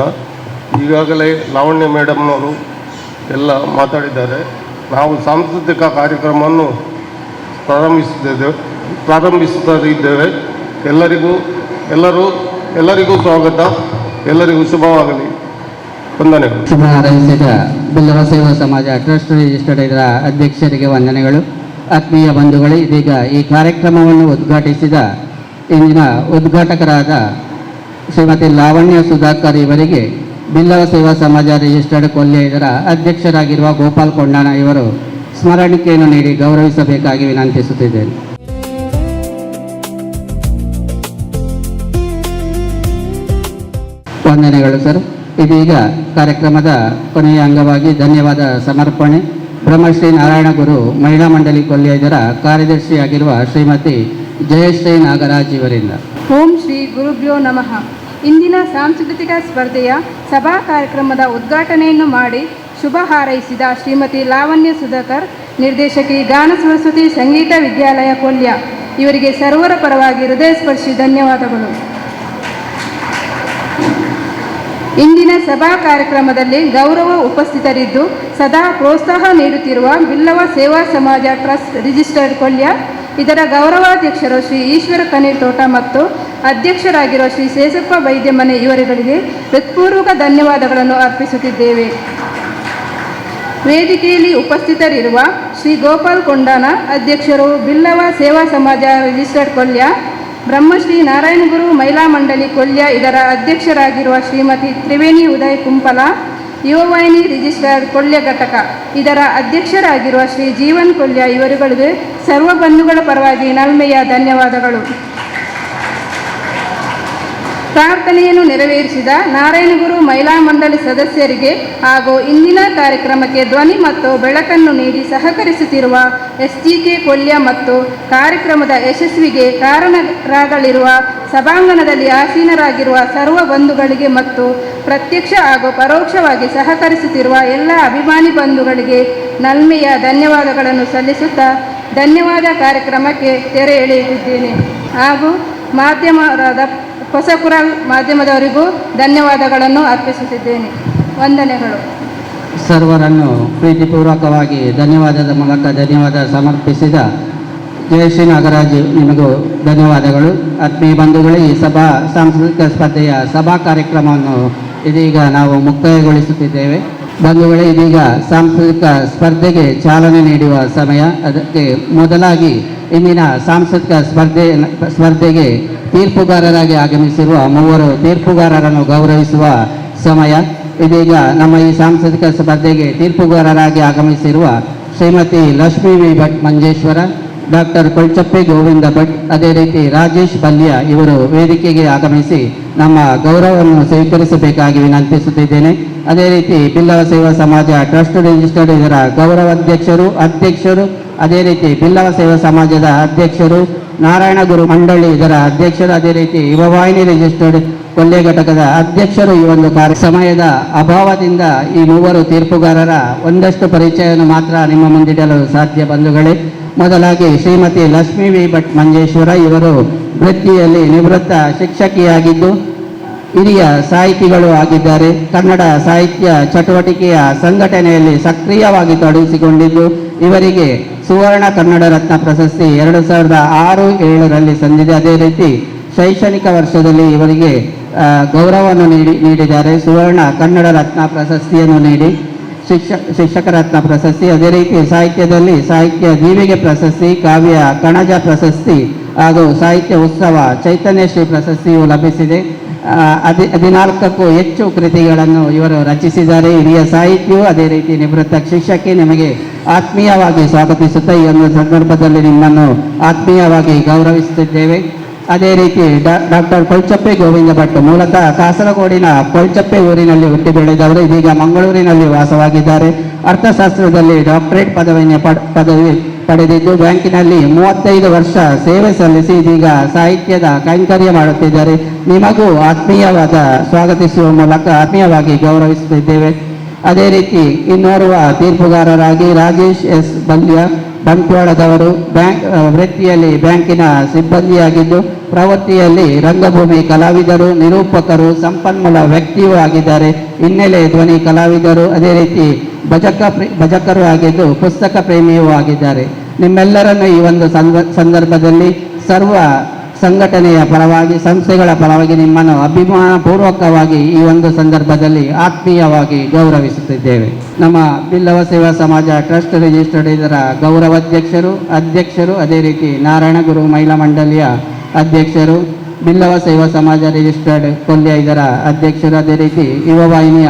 [SPEAKER 6] ಈಗಾಗಲೇ ಲಾವಣ್ಯ ಮೇಡಮ್ನವರು ಎಲ್ಲ ಮಾತಾಡಿದ್ದಾರೆ. ನಾವು ಸಾಂಸ್ಕೃತಿಕ ಕಾರ್ಯಕ್ರಮವನ್ನು ಪ್ರಾರಂಭಿಸುತ್ತಿದ್ದೇವೆ. ಎಲ್ಲರಿಗೂ ಸ್ವಾಗತ, ಎಲ್ಲರಿಗೂ ಶುಭವಾಗಲಿ. ವಂದನೆಗಳು.
[SPEAKER 3] ಶುಭ ಹಾರೈಸಿದ ಬಿಲ್ಲವ ಸೇವಾ ಸಮಾಜ ಟ್ರಸ್ಟ್ ರಿಜಿಸ್ಟರ್ಡ್ ಇದರ ಅಧ್ಯಕ್ಷರಿಗೆ ವಂದನೆಗಳು. ಆತ್ಮೀಯ ಬಂಧುಗಳೇ, ಇದೀಗ ಈ ಕಾರ್ಯಕ್ರಮವನ್ನು ಉದ್ಘಾಟಿಸಿದ ಇಂದಿನ ಉದ್ಘಾಟಕರಾದ ಶ್ರೀಮತಿ ಲಾವಣ್ಯ ಸುಧಾಕರ್ ಇವರಿಗೆ ಬಿಲ್ಲವ ಸೇವಾ ಸಮಾಜ ರಿಜಿಸ್ಟರ್ಡ್ ಕೊಲ್ಯ ಇದರ ಅಧ್ಯಕ್ಷರಾಗಿರುವ ಗೋಪಾಲ್ ಕೊಂಡಾನ ಇವರು ಸ್ಮರಣಿಕೆಯನ್ನು ನೀಡಿ ಗೌರವಿಸಬೇಕಾಗಿ ವಿನಂತಿಸುತ್ತಿದ್ದೇನೆ. ವಂದನೆಗಳು ಸರ್. ಇದೀಗ ಕಾರ್ಯಕ್ರಮದ ಕೊನೆಯ ಅಂಗವಾಗಿ ಧನ್ಯವಾದ ಸಮರ್ಪಣೆ ಬ್ರಹ್ಮಶ್ರೀ ನಾರಾಯಣ ಗುರು ಮಹಿಳಾ ಮಂಡಳಿ ಕೊಲ್ಯ ಇದರ ಕಾರ್ಯದರ್ಶಿಯಾಗಿರುವ ಶ್ರೀಮತಿ ಜಯಶ್ರೀ ನಾಗರಾಜ್ ಇವರಿಂದ.
[SPEAKER 7] ಓಂ ಶ್ರೀ ಗುರುಭ್ಯೋ ನಮಃ. ಇಂದಿನ ಸಾಂಸ್ಕೃತಿಕ ಸ್ಪರ್ಧೆಯ ಸಭಾ ಕಾರ್ಯಕ್ರಮದ ಉದ್ಘಾಟನೆಯನ್ನು ಮಾಡಿ ಶುಭ ಹಾರೈಸಿದ ಶ್ರೀಮತಿ ಲಾವಣ್ಯ ಸುಧಾಕರ್, ನಿರ್ದೇಶಕಿ ಗಾನ ಸರಸ್ವತಿ ಸಂಗೀತ ವಿದ್ಯಾಲಯ ಕೊಲ್ಯ ಇವರಿಗೆ ಸರ್ವರ ಪರವಾಗಿ ಹೃದಯಸ್ಪರ್ಶಿ ಧನ್ಯವಾದಗಳು. ಇಂದಿನ ಸಭಾ ಕಾರ್ಯಕ್ರಮದಲ್ಲಿ ಗೌರವ ಉಪಸ್ಥಿತರಿದ್ದು ಸದಾ ಪ್ರೋತ್ಸಾಹ ನೀಡುತ್ತಿರುವ ಬಿಲ್ಲವ ಸೇವಾ ಸಮಾಜ ಟ್ರಸ್ಟ್ ರಿಜಿಸ್ಟರ್ಡ್ ಕೊಲ್ಯ ಇದರ ಗೌರವಾಧ್ಯಕ್ಷರು ಶ್ರೀ ಈಶ್ವರ ಕನೀರ್ತೋಟ ಮತ್ತು ಅಧ್ಯಕ್ಷರಾಗಿರುವ ಶ್ರೀ ಶೇಷಪ್ಪ ವೈದ್ಯಮನೆ ಇವರುಗಳಿಗೆ ಹೃತ್ಪೂರ್ವಕ ಧನ್ಯವಾದಗಳನ್ನು ಅರ್ಪಿಸುತ್ತಿದ್ದೇವೆ. ವೇದಿಕೆಯಲ್ಲಿ ಉಪಸ್ಥಿತರಿರುವ ಶ್ರೀ ಗೋಪಾಲ್ ಕೊಂಡಾನ, ಅಧ್ಯಕ್ಷರು ಬಿಲ್ಲವ ಸೇವಾ ಸಮಾಜ ರಿಜಿಸ್ಟರ್ಡ್ ಕೊಲ್ಯ, ಬ್ರಹ್ಮಶ್ರೀ ನಾರಾಯಣಗುರು ಮಹಿಳಾ ಮಂಡಳಿ ಕೊಲ್ಯ ಇದರ ಅಧ್ಯಕ್ಷರಾಗಿರುವ ಶ್ರೀಮತಿ ತ್ರಿವೇಣಿ ಉದಯ್ ಕುಂಪಲ, ಯುವವಾಹಿನಿ ರಿಜಿಸ್ಟರ್ಡ್ ಕೊಲ್ಯ ಘಟಕ ಇದರ ಅಧ್ಯಕ್ಷರಾಗಿರುವ ಶ್ರೀ ಜೀವನ್ ಕೊಲ್ಯ ಇವರುಗಳಿಗೆ ಸರ್ವ ಬಂಧುಗಳ ಪರವಾಗಿ ನಲ್ಮೆಯ ಧನ್ಯವಾದಗಳು. ಪ್ರಾರ್ಥನೆಯನ್ನು ನೆರವೇರಿಸಿದ ನಾರಾಯಣಗುರು ಮಹಿಳಾ ಮಂಡಳಿ ಸದಸ್ಯರಿಗೆ ಹಾಗೂ ಇಂದಿನ ಕಾರ್ಯಕ್ರಮಕ್ಕೆ ಧ್ವನಿ ಮತ್ತು ಬೆಳಕನ್ನು ನೀಡಿ ಸಹಕರಿಸುತ್ತಿರುವ SGK ಕೊಲ್ಯ ಮತ್ತು ಕಾರ್ಯಕ್ರಮದ ಯಶಸ್ವಿಗೆ ಕಾರಣರಾಗಲಿರುವ ಸಭಾಂಗಣದಲ್ಲಿ ಆಸೀನರಾಗಿರುವ ಸರ್ವ ಬಂಧುಗಳಿಗೆ ಮತ್ತು ಪ್ರತ್ಯಕ್ಷ ಹಾಗೂ ಪರೋಕ್ಷವಾಗಿ ಸಹಕರಿಸುತ್ತಿರುವ ಎಲ್ಲ ಅಭಿಮಾನಿ ಬಂಧುಗಳಿಗೆ ನಲ್ಮೆಯ ಧನ್ಯವಾದಗಳನ್ನು ಸಲ್ಲಿಸುತ್ತಾ ಧನ್ಯವಾದ ಕಾರ್ಯಕ್ರಮಕ್ಕೆ ತೆರೆ ಎಳೆಯುತ್ತಿದ್ದೇನೆ. ಹಾಗೂ ಮಾಧ್ಯಮರಾದ ಹೊಸಕುರಲ್ ಮಾಧ್ಯಮದವರಿಗೂ ಧನ್ಯವಾದಗಳನ್ನು ಅರ್ಪಿಸುತ್ತಿದ್ದೇನೆ. ವಂದನೆಗಳು.
[SPEAKER 3] ಸರ್ವರನ್ನು ಪ್ರೀತಿಪೂರ್ವಕವಾಗಿ ಧನ್ಯವಾದದ ಮೂಲಕ ಧನ್ಯವಾದ ಸಮರ್ಪಿಸಿದ ಜಯಶ್ರೀ ನಾಗರಾಜ್ ನಿಮಗೂ ಧನ್ಯವಾದಗಳು. ಆತ್ಮೀಯ ಬಂಧುಗಳೇ, ಈ ಸಾಂಸ್ಕೃತಿಕ ಸ್ಪರ್ಧೆಯ ಸಭಾ ಕಾರ್ಯಕ್ರಮವನ್ನು ಇದೀಗ ನಾವು ಮುಕ್ತಾಯಗೊಳಿಸುತ್ತಿದ್ದೇವೆ. ಬಂಧುಗಳೇ, ಇದೀಗ ಸಾಂಸ್ಕೃತಿಕ ಸ್ಪರ್ಧೆಗೆ ಚಾಲನೆ ನೀಡುವ ಸಮಯ. ಅದಕ್ಕೆ ಮೊದಲಾಗಿ ಇಂದಿನ ಸಾಂಸ್ಕೃತಿಕ ಸ್ಪರ್ಧೆಗೆ ತೀರ್ಪುಗಾರರಾಗಿ ಆಗಮಿಸಿರುವ 3 ತೀರ್ಪುಗಾರರನ್ನು ಗೌರವಿಸುವ ಸಮಯ. ಇದೀಗ ನಮ್ಮ ಈ ಸಾಂಸ್ಕೃತಿಕ ಸ್ಪರ್ಧೆಗೆ ತೀರ್ಪುಗಾರರಾಗಿ ಆಗಮಿಸಿರುವ ಶ್ರೀಮತಿ ಲಕ್ಷ್ಮೀ ವಿ ಭಟ್ ಮಂಜೇಶ್ವರ, ಡಾಕ್ಟರ್ ಕೊಳ್ಚಪ್ಪೆ ಗೋವಿಂದ ಭಟ್, ಅದೇ ರೀತಿ ರಾಜೇಶ್ ಬಲ್ಯ ಇವರು ವೇದಿಕೆಗೆ ಆಗಮಿಸಿ ನಮ್ಮ ಗೌರವವನ್ನು ಸ್ವೀಕರಿಸಬೇಕಾಗಿ ವಿನಂತಿಸುತ್ತಿದ್ದೇನೆ. ಅದೇ ರೀತಿ ಬಿಲ್ಲವ ಸೇವಾ ಸಮಾಜ ಟ್ರಸ್ಟ್ ರಿಜಿಸ್ಟರ್ಡ್ ಇದರ ಗೌರವಾಧ್ಯಕ್ಷರು, ಅಧ್ಯಕ್ಷರು, ಅದೇ ರೀತಿ ಬಿಲ್ಲವ ಸೇವಾ ಸಮಾಜದ ಅಧ್ಯಕ್ಷರು, ನಾರಾಯಣ ಗುರು ಮಂಡಳಿ ಇದರ ಅಧ್ಯಕ್ಷರು, ಅದೇ ರೀತಿ ಯುವವಾಹಿನಿ ರಿಜಿಸ್ಟರ್ಡ್ ಕೊಲ್ಯ ಘಟಕದ ಅಧ್ಯಕ್ಷರು ಈ ಒಂದು ಸಮಯದ ಅಭಾವದಿಂದ ಈ 3 ತೀರ್ಪುಗಾರರ ಒಂದಷ್ಟು ಪರಿಚಯವನ್ನು ಮಾತ್ರ ನಿಮ್ಮ ಮುಂದಿಡಲು ಸಾಧ್ಯ. ಬಂಧುಗಳೇ, ಮೊದಲಾಗಿ ಶ್ರೀಮತಿ ಲಕ್ಷ್ಮೀ ವಿ ಭಟ್ ಮಂಜೇಶ್ವರ ಇವರು ವೃತ್ತಿಯಲ್ಲಿ ನಿವೃತ್ತ ಶಿಕ್ಷಕಿಯಾಗಿದ್ದು ಹಿರಿಯ ಸಾಹಿತಿಗಳು ಆಗಿದ್ದಾರೆ. ಕನ್ನಡ ಸಾಹಿತ್ಯ ಚಟುವಟಿಕೆಯ ಸಂಘಟನೆಯಲ್ಲಿ ಸಕ್ರಿಯವಾಗಿ ತೊಡಗಿಸಿಕೊಂಡಿದ್ದು ಇವರಿಗೆ ಸುವರ್ಣ ಕನ್ನಡ ರತ್ನ ಪ್ರಶಸ್ತಿ 2006-07ರಲ್ಲಿ ಸಂದಿದೆ. ಅದೇ ರೀತಿ ಶೈಕ್ಷಣಿಕ ವರ್ಷದಲ್ಲಿ ಇವರಿಗೆ ಗೌರವವನ್ನು ನೀಡಿದ್ದಾರೆ. ಸುವರ್ಣ ಕನ್ನಡ ರತ್ನ ಪ್ರಶಸ್ತಿಯನ್ನು ನೀಡಿ ಶಿಕ್ಷಕ ರತ್ನ ಪ್ರಶಸ್ತಿ, ಅದೇ ರೀತಿ ಸಾಹಿತ್ಯದಲ್ಲಿ ಸಾಹಿತ್ಯ ದೀವಿಗೆ ಪ್ರಶಸ್ತಿ, ಕಾವ್ಯ ಕಣಜ ಪ್ರಶಸ್ತಿ ಹಾಗೂ ಸಾಹಿತ್ಯ ಉತ್ಸವ ಚೈತನ್ಯ ಶ್ರೀ ಪ್ರಶಸ್ತಿಯು ಲಭಿಸಿದೆ. 14ಕ್ಕೂ ಹೆಚ್ಚು ಕೃತಿಗಳನ್ನು ಇವರು ರಚಿಸಿದ್ದಾರೆ. ಹಿರಿಯ ಸಾಹಿತಿಯು ಅದೇ ರೀತಿ ನಿವೃತ್ತ ಶಿಕ್ಷಕಿ, ನಿಮಗೆ ಆತ್ಮೀಯವಾಗಿ ಸ್ವಾಗತಿಸುತ್ತಾ ಈ ಒಂದು ಸಂದರ್ಭದಲ್ಲಿ ನಿಮ್ಮನ್ನು ಆತ್ಮೀಯವಾಗಿ ಗೌರವಿಸುತ್ತಿದ್ದೇವೆ. ಅದೇ ರೀತಿ ಡಾಕ್ಟರ್ ಕೊಳ್ಚಪ್ಪೆ ಗೋವಿಂದ ಭಟ್ ಮೂಲತಃ ಕಾಸರಗೋಡಿನ ಕೊಳ್ಚಪ್ಪೆ ಊರಿನಲ್ಲಿ ಹುಟ್ಟಿ ಬೆಳೆದವರು ಇದೀಗ ಮಂಗಳೂರಿನಲ್ಲಿ ವಾಸವಾಗಿದ್ದಾರೆ. ಅರ್ಥಶಾಸ್ತ್ರದಲ್ಲಿ ಡಾಕ್ಟರೇಟ್ ಪದವಿ ಪಡೆದಿದ್ದು ಬ್ಯಾಂಕಿನಲ್ಲಿ 35 ವರ್ಷ ಸೇವೆ ಸಲ್ಲಿಸಿ ಇದೀಗ ಸಾಹಿತ್ಯದ ಕೈಂಕರ್ಯ ಮಾಡುತ್ತಿದ್ದಾರೆ. ನಿಮಗೂ ಆತ್ಮೀಯವಾದ ಸ್ವಾಗತಿಸುವ ಮೂಲಕ ಆತ್ಮೀಯವಾಗಿ ಗೌರವಿಸುತ್ತಿದ್ದೇವೆ. ಅದೇ ರೀತಿ ಇನ್ನೋರ್ವ ತೀರ್ಪುಗಾರರಾಗಿ ರಾಜೇಶ್ ಎಸ್ ಬಲ್ಯ, ಬಂಟ್ವಾಳದವರು. ವೃತ್ತಿಯಲ್ಲಿ ಬ್ಯಾಂಕಿನ ಸಿಬ್ಬಂದಿಯಾಗಿದ್ದು ಪ್ರವೃತ್ತಿಯಲ್ಲಿ ರಂಗಭೂಮಿ ಕಲಾವಿದರು, ನಿರೂಪಕರು, ಸಂಪನ್ಮೂಲ ವ್ಯಕ್ತಿಯೂ ಆಗಿದ್ದಾರೆ. ಹಿನ್ನೆಲೆ ಧ್ವನಿ ಕಲಾವಿದರು, ಅದೇ ರೀತಿ ಭಜಕರು ಆಗಿದ್ದು ಪುಸ್ತಕ ಪ್ರೇಮಿಯೂ ಆಗಿದ್ದಾರೆ. ನಿಮ್ಮೆಲ್ಲರನ್ನು ಈ ಒಂದು ಸಂದರ್ಭದಲ್ಲಿ ಸಂಘಟನೆಯ ಪರವಾಗಿ, ಸಂಸ್ಥೆಗಳ ಪರವಾಗಿ ನಿಮ್ಮನ್ನು ಅಭಿಮಾನಪೂರ್ವಕವಾಗಿ ಈ ಒಂದು ಸಂದರ್ಭದಲ್ಲಿ ಆತ್ಮೀಯವಾಗಿ ಗೌರವಿಸುತ್ತಿದ್ದೇವೆ. ನಮ್ಮ ಬಿಲ್ಲವ ಸೇವಾ ಸಮಾಜ ಟ್ರಸ್ಟ್ ರಿಜಿಸ್ಟರ್ಡ್ ಇದರ ಅಧ್ಯಕ್ಷರು, ಅದೇ ರೀತಿ ನಾರಾಯಣಗುರು ಮಹಿಳಾ ಮಂಡಳಿಯ ಅಧ್ಯಕ್ಷರು, ಬಿಲ್ಲವ ಸೇವಾ ಸಮಾಜ ರಿಜಿಸ್ಟರ್ಡ್ ಕೊಲ್ಯ ಇದರ ಅಧ್ಯಕ್ಷರು, ಅದೇ ರೀತಿ ಯುವ ವಾಹಿನಿಯ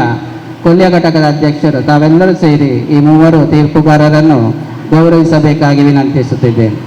[SPEAKER 3] ಕೊಲ್ಯ ಘಟಕದ ಅಧ್ಯಕ್ಷರು ತಾವೆಲ್ಲರೂ ಸೇರಿ ಈ ಮೂವರು ತೀರ್ಪುಗಾರರನ್ನು ಗೌರವಿಸಬೇಕಾಗಿ ವಿನಂತಿಸುತ್ತಿದ್ದೇನೆ.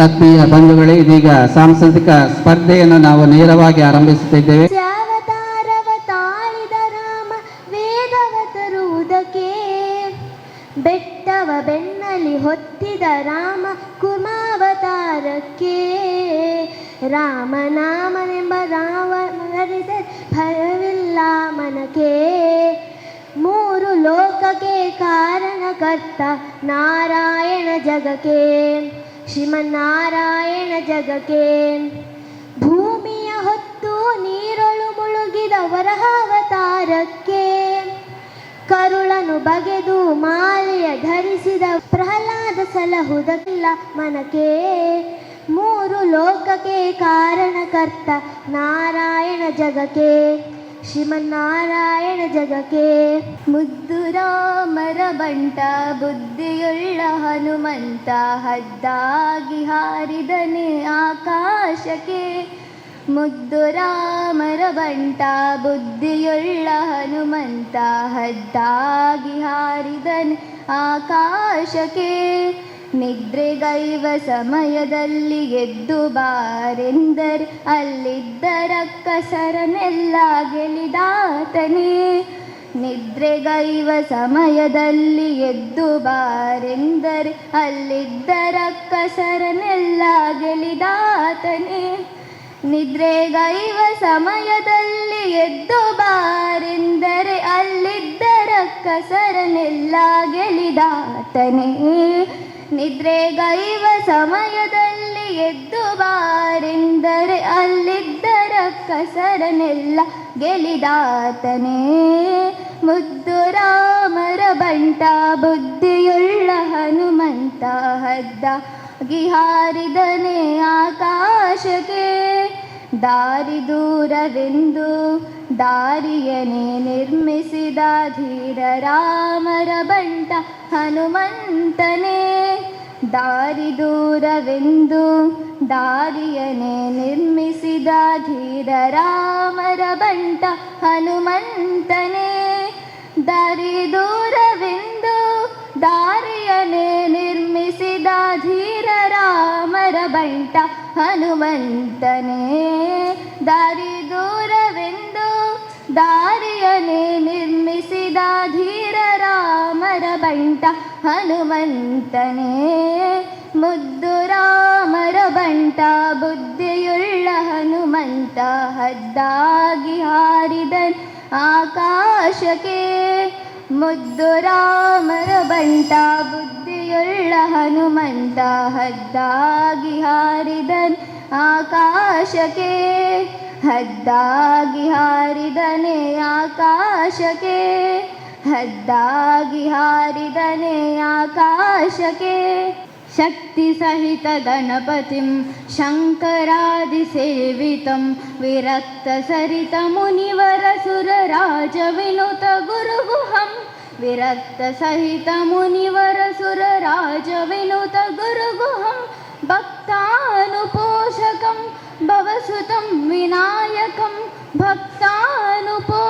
[SPEAKER 3] ಆತ್ಮೀಯ ಬಂಧುಗಳೇ, ಇದೀಗ ಸಾಂಸ್ಕೃತಿಕ ಸ್ಪರ್ಧೆಯನ್ನು ನಾವು ನೇರವಾಗಿ ಆರಂಭಿಸುತ್ತಿದ್ದೇವೆ.
[SPEAKER 8] ಅವತಾರವ ತಾಳಿದ ರಾಮ ವೇದವ ತರುವುದಕ್ಕೆ, ಬೆಟ್ಟವ ಬೆನ್ನಲಿ ಹೊತ್ತಿದ ರಾಮ ಕುಮಾವತಾರಕ್ಕೆ, ರಾಮನಾಮನೆಂಬ ರಾವಣರಿದ ಭಯವಿಲ್ಲ ಮನಕ್ಕೆ, ಮೂರು ಲೋಕಕ್ಕೆ ಕಾರಣಕರ್ತ ನಾರಾಯಣ ಜಗಕ್ಕೆ, ಶ್ರೀಮನ್ನಾರಾಯಣ ಜಗಕ್ಕೆ, ಭೂಮಿಯ ಹೊತ್ತು ನೀರೊಳು ಮುಳುಗಿದ ವರಹಾವತಾರಕ್ಕೆ, ಕರುಳನು ಬಗೆದು ಮಾಲೆಯ ಧರಿಸಿದ ಪ್ರಹ್ಲಾದ ಸಲಹುದಕ್ಕಿಲ್ಲ ಮನಕ್ಕೆ, ಮೂರು ಲೋಕಕ್ಕೆ ಕಾರಣಕರ್ತ ನಾರಾಯಣ ಜಗಕ್ಕೆ, ಶ್ರೀಮನ್ನಾರಾಯಣ ಜಗಕ್ಕೆ, ಮುದ್ದು ರಾಮರ ಬಂಟ ಬುದ್ಧಿಯುಳ್ಳ ಹನುಮಂತ, ಹದ್ದಾಗಿ ಹಾರಿದನೆ ಆಕಾಶಕ್ಕೆ, ಮುದ್ದು ರಾಮರ ಬಂಟ ಬುದ್ಧಿಯುಳ್ಳ ಹನುಮಂತ, ಹದ್ದಾಗಿ ಹಾರಿದನೆ ಆಕಾಶಕ್ಕೆ, ನಿದ್ರೆಗೈವ ಸಮಯದಲ್ಲಿ ಎದ್ದು ಬಾರೆಂದರೆ ಅಲ್ಲಿದ್ದ ರಕ್ಕಸರನೆಲ್ಲ ಗೆಲಿದಾತನೇ, ನಿದ್ರೆಗೈವ ಸಮಯದಲ್ಲಿ ಎದ್ದು ಬಾರೆಂದರೆ ಅಲ್ಲಿದ್ದ ರಕ್ಕಸರನೆಲ್ಲ ಗೆಲಿದಾತನೇ, ನಿದ್ರೆಗೈವ ಸಮಯದಲ್ಲಿ ಎದ್ದು ಬಾರೆಂದರೆ ಅಲ್ಲಿದ್ದ ರಕ್ಕಸರನೆಲ್ಲ ಗೆಲಿದಾತನೇ, ನಿದ್ರೆಗೈವ ಸಮಯದಲ್ಲಿ ಎದ್ದು ಬಾರೆಂದರೆ ಅಲ್ಲಿದ್ದ ರಕ್ಕಸರನೆಲ್ಲ ಗೆಲಿದಾತನೇ, ಮುದ್ದು ರಾಮರ ಬಂಟ ಬುದ್ಧಿಯುಳ್ಳ ಹನುಮಂತ, ಹದ್ದಾಗಿ ಹಾರಿದನೆ ಆಕಾಶಕ್ಕೆ, ದಾರಿ ದೂರವೆಂದು ದಾರಿಯನೇ ನಿರ್ಮಿಸಿದ ಧೀರ ರಾಮರ ಬಂಟ ಹನುಮಂತನೇ, ದಾರಿ ದೂರವೆಂದು ದಾರಿಯನೇ ನಿರ್ಮಿಸಿದ ಧೀರ ರಾಮರ ಬಂಟ ಹನುಮಂತನೇ, ದಾರಿ ದೂರವೆಂದು ದಾರಿಯನೇ ನಿರ್ಮಿಸಿದ ಧೀರ ರಾಮರ ಬಂಟ ಹನುಮಂತನೇ, ದಾರಿ ದೂರವೆಂದು ದಾರಿಯನೇ ನಿರ್ಮಿಸಿದ ಧೀರ ರಾಮರ ಬಂಟ ಹನುಮಂತನೇ, ಮುದ್ದು ರಾಮರ ಬಂಟ ಬುದ್ಧಿಯುಳ್ಳ ಹನುಮಂತ, ಹದ್ದಾಗಿ ಹಾರಿದನ್ ಆಕಾಶಕ್ಕೆ, ಮುದ್ದು ರಾಮರ ಬಂಟ ಬುದ್ಧಿಯುಳ್ಳ ಹನುಮಂತ, ಹದ್ದಾಗಿ ಹಾರಿದನ್ ಆಕಾಶಕ್ಕೆ, ಹದ್ದಾಗಿ ಹಾರಿದನೆ ಆಕಾಶಕ್ಕೆ, ಹದ್ದಾಗಿ ಹಾರಿದನೆ ಆಕಾಶಕ್ಕೆ, ಶಕ್ತಿ ಸಹಿತ ಗಣಪತಿಂ ಶಂಕರಾದಿಸೇವಿತಂ, ವಿರಕ್ತ ಸರಿತ ಮುನಿವರ ಸುರರಾಜ ವಿನುತ ಗುರುಗುಹಂ, ವಿರಕ್ತ ಸಹಿತ ಮುನಿವರ ಸುರರಾಜ ವಿನುತ ಗುರುಗುಹಂ, ಭಕ್ತಾನುಪೋಷಕಂ ಭವಸುತಂ ವಿನಾಯಕಂ, ಭಕ್ತಾನುಪೋಷಕಂ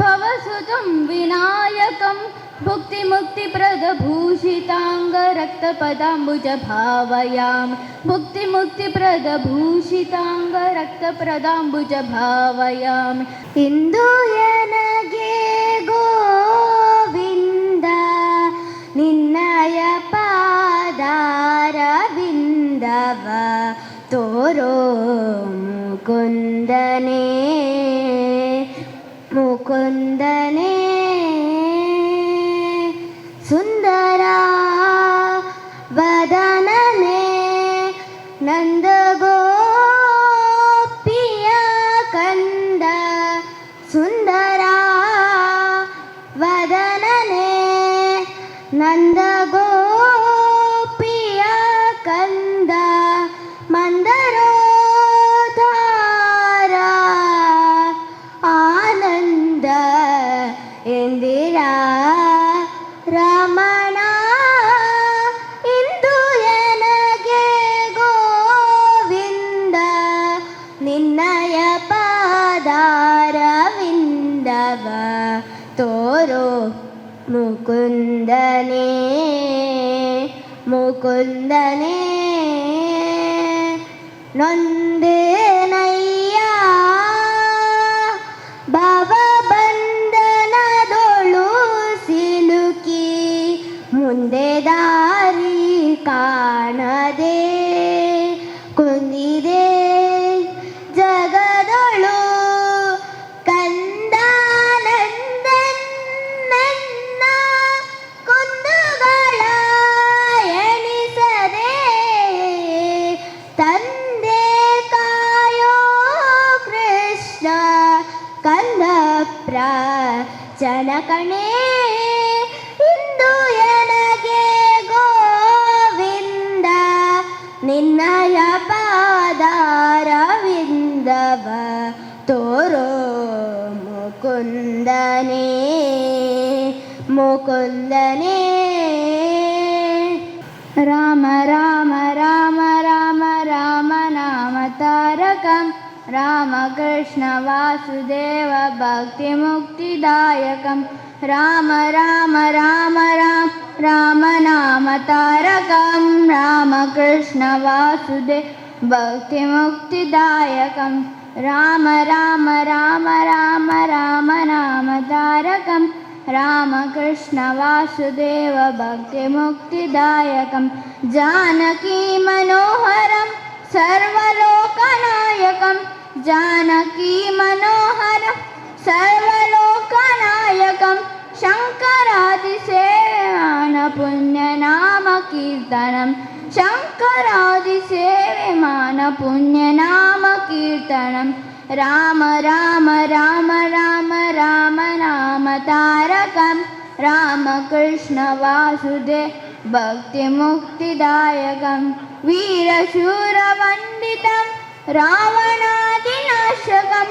[SPEAKER 8] ಭವಸುತಂ ವಿನಾಯಕಂ, ಭುಕ್ತಿ ಮುಕ್ತಿ ಪ್ರದ ಭೂಷಿತಾಂಗ ರಕ್ತ ಪದಾಂಬುಜ ಭಾವಯಾಮಿ, ಭುಕ್ತಿ ಮುಕ್ತಿ ಪ್ರದ ಭೂಷಿತಾಂಗ ರಕ್ತ ಪ್ರದಾಂಬುಜ ಭಾವಯಾಮಿ, ಇಂದು ನನಗೆ ಗೋವಿಂದ ನಿನ್ನಯ ಪಾ ಮುಕುಂದನೇ ಮುಕುಂದನೇ ಸುಂದರ ವದನನೇ ನಂದಗೋಪಿಯ ಕಂದ ಸುಂದರ ವದನನೇ ನಂದಗೋಪಿಯ ಕಂದ ಮಂದರೋಧಾರ ಆನಂದ ಎಂದಿರ ರಮಣ ಇಂದು ಎನಗೆ ಗೋವಿಂದ ನಿನ್ನಯ ಪಾದಾರವಿಂದವ ತೋರೋ ಮುಕುಂದನೇ ಮುಕುಂದನೇ ನೊಂದೇನಯ್ಯ ಭವಬಂಧನದೊಳು ಸಿಲುಕಿ ಮುಂದೆ ದಾರಿ ಕಾಣದೆ ಕುಂದಿದೆ ಜಗದೊಳು ಕಂದಾನಂದನ್ನ ಕುಂದುಗಳ ಎಣಿಸದೆ ತಂದೆ ಕಾಯೋ ಕೃಷ್ಣ ಕಂದ ಪ್ರಚನಕಣೆ ಇಂದು ಎನಗೆ ಗೋವಿಂದ ನಿನ್ನಯ ಪಾದಾರವಿಂದವ ತೋರೋ ಮುಕುಂದನೇ ಮುಕುಂದನೇ ರಾಮ ರಾಮ ರಾಮ ರಾಮ ರಾಮ ನಾಮ ತಾರಕಂ ರಾಮ ಕೃಷ್ಣ ವಾಸುದೇವ ಭಕ್ತಿ ಮುಕ್ತಿದಾಯಕಂ ರಾಮ ರಾಮ ರಾಮ ರಾಮ ರಾಮ ನಾಮ ತಾರಕಂ ರಾಮ ಕೃಷ್ಣ ವಾಸುದೇವ ಭಕ್ತಿ ಮುಕ್ತಿದಾಯಕಂ ರಾಮ ರಾಮ ರಾಮ ರಾಮ ರಾಮ ನಾಮ ತಾರಕಂ ರಾಮ ಕೃಷ್ಣ ವಾಸುದೇವ ಭಕ್ತಿ ಮುಕ್ತಿದಾಯಕಂ ಜಾನಕಿ ಮನೋಹರಂ ಸರ್ವಲೋಕನಾಯಕಂ ಜಾನಕಿ ಮನೋಹರಂ ಸರ್ವಲೋಕನಾಯಕಂ ಶಂಕರಾದಿ ಸೇವ್ಯಮಾನ ಪುಣ್ಯನಾಮ ಕೀರ್ತನಂ ಶಂಕರಾದಿ ಸೇವ್ಯಮಾನ ಪುಣ್ಯನಾಮ ಕೀರ್ತನಂ ರಾಮ ರಾಮ ರಾಮ ರಾಮ ರಾಮ ನಾಮ ತಾರಕಂ ರಾಮ ಕೃಷ್ಣ ವಾಸುದೇವ ಭಕ್ತಿ ಮುಕ್ತಿದಾಯಕಂ ವೀರಶೂರವಂದಿತಂ ರಾವಣಾದಿನಾಶಕಂ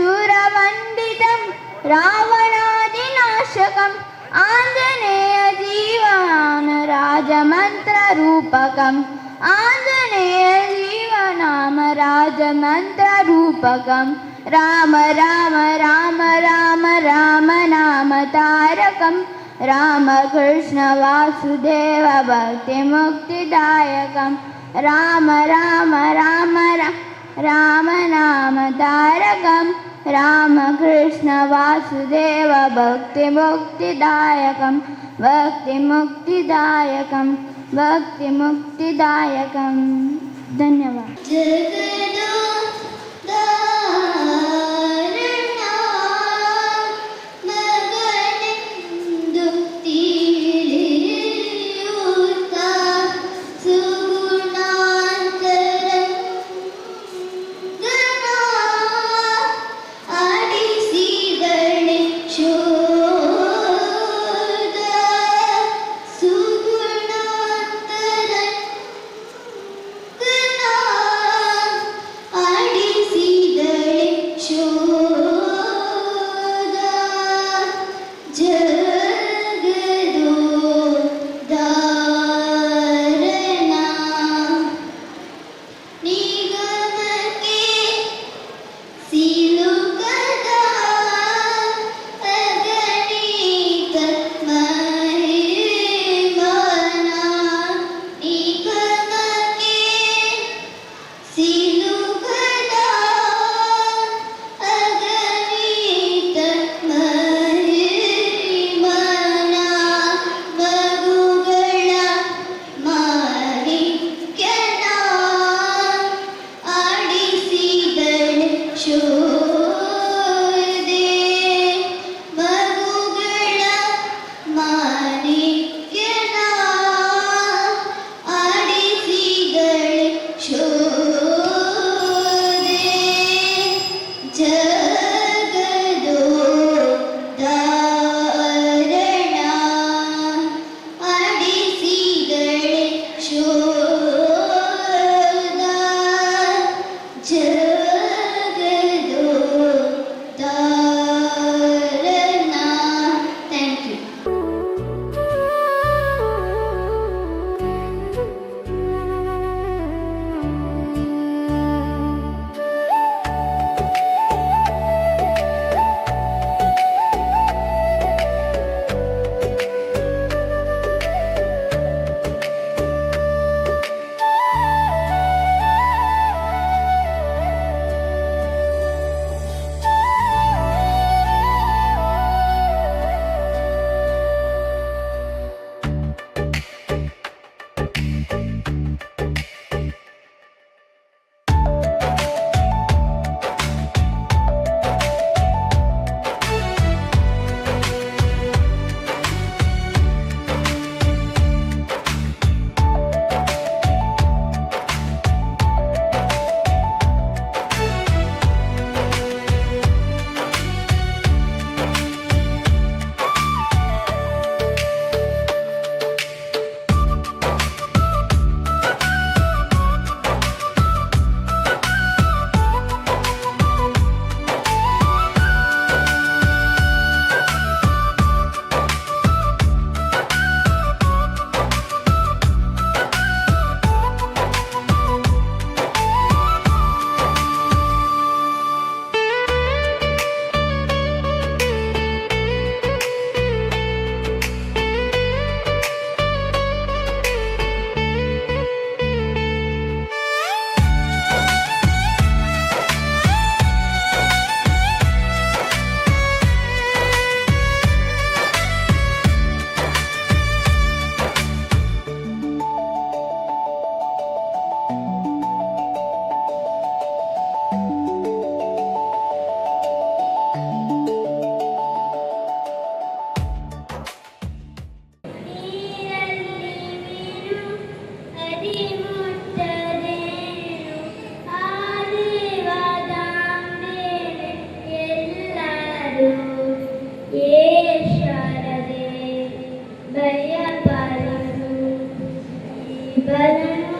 [SPEAKER 8] ವೀರಶೂರವಂದಿತಂ ರಾವಣಾದಿನಾಶಕಂ ಆಂಜನೇಯ ಜೀವನ ರಾಜಮಂತ್ರ ರೂಪಕಂ ಆಂಜನೇಯ ಜೀವನಾಮ ರಾಜಮಂತ್ರ ರೂಪಕಂ ರಾಮ ರಾಮ ರಾಮ ರಾಮ ರಾಮ ನಾಮ ತಾರಕಂ ರಾಮ ಕೃಷ್ಣ ವಾಸುದೇವ ಭಕ್ತಿ ಮುಕ್ತಿದಾಯಕಂ ರಾಮ ರಾಮ ರಾಮ ರಾಮ ನಾಮ ತಾರಕಂ ರಾಮ ಕೃಷ್ಣ ವಾಸುದೇವ ಭಕ್ತಿ ಮುಕ್ತಿದಾಯಕಂ ಭಕ್ತಿ ಮುಕ್ತಿದಾಯಕಂ ಭಕ್ತಿ ಮುಕ್ತಿದಾಯಕಂ ಧನ್ಯವಾದ ಪ್ರತಿಫಲನು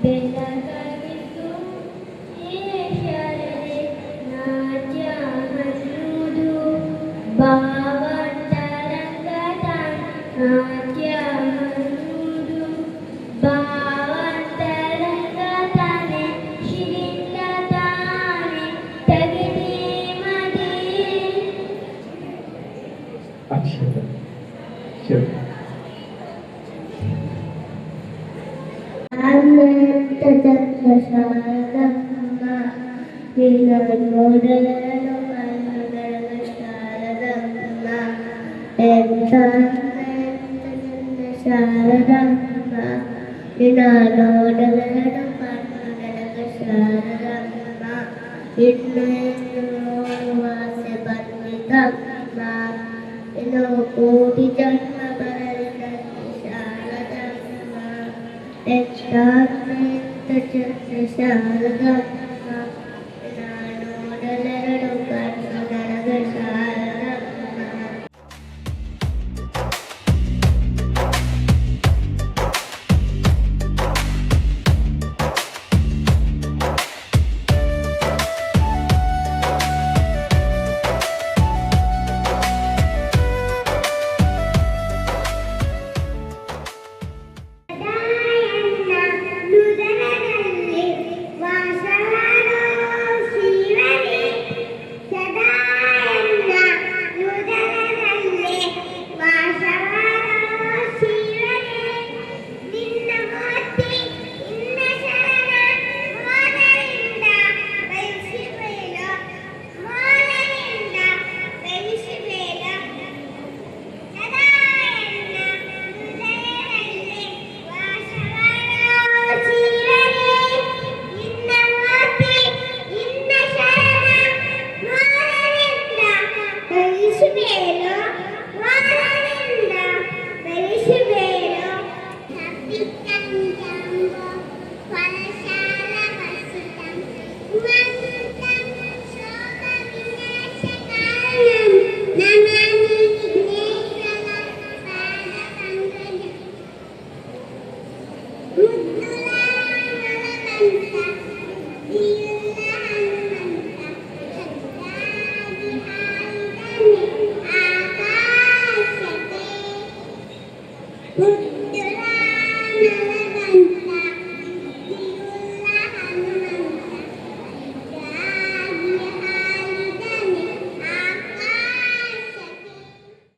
[SPEAKER 8] ಬೆಳಗಾಗಿತ್ತು ಶಾರದೆ ನಾಟ್ಯ ಅನ್ನುವುದು ಭಾವಂತರಂಗದ ನಾಟ್ಯ ಅನ್ನುವುದು ಭಾವಂತರಂಗತಾನೆ ಶಿರಿಂದ ತಾನೆ ತಗಿದೇ ಮದೇ
[SPEAKER 1] ಅಕ್ಷರ ಶಿವ
[SPEAKER 8] ಅನಂತ ಶಾರದಮ್ಮ ನಿನ್ನ ನೋಡಲು ಕಣ್ಣುಗಳ ಶಾರದಮ್ಮ ಎಂತ ಶಾರದಮ್ಮ ನಿನ್ನ ನೋಡಲು ಕಣ್ಣುಗಳ ಶಾರದಮ್ಮ ಇನ್ನು ವಾಸೆ ಬಂದಿದ್ದಮ್ಮ ಇನ್ನು ಕೋಟಿ ಜನ್ಮ ಬರಲಿಲ್ಲ ಶಾರದಮ್ಮ ಶಾರದಮ್ಮ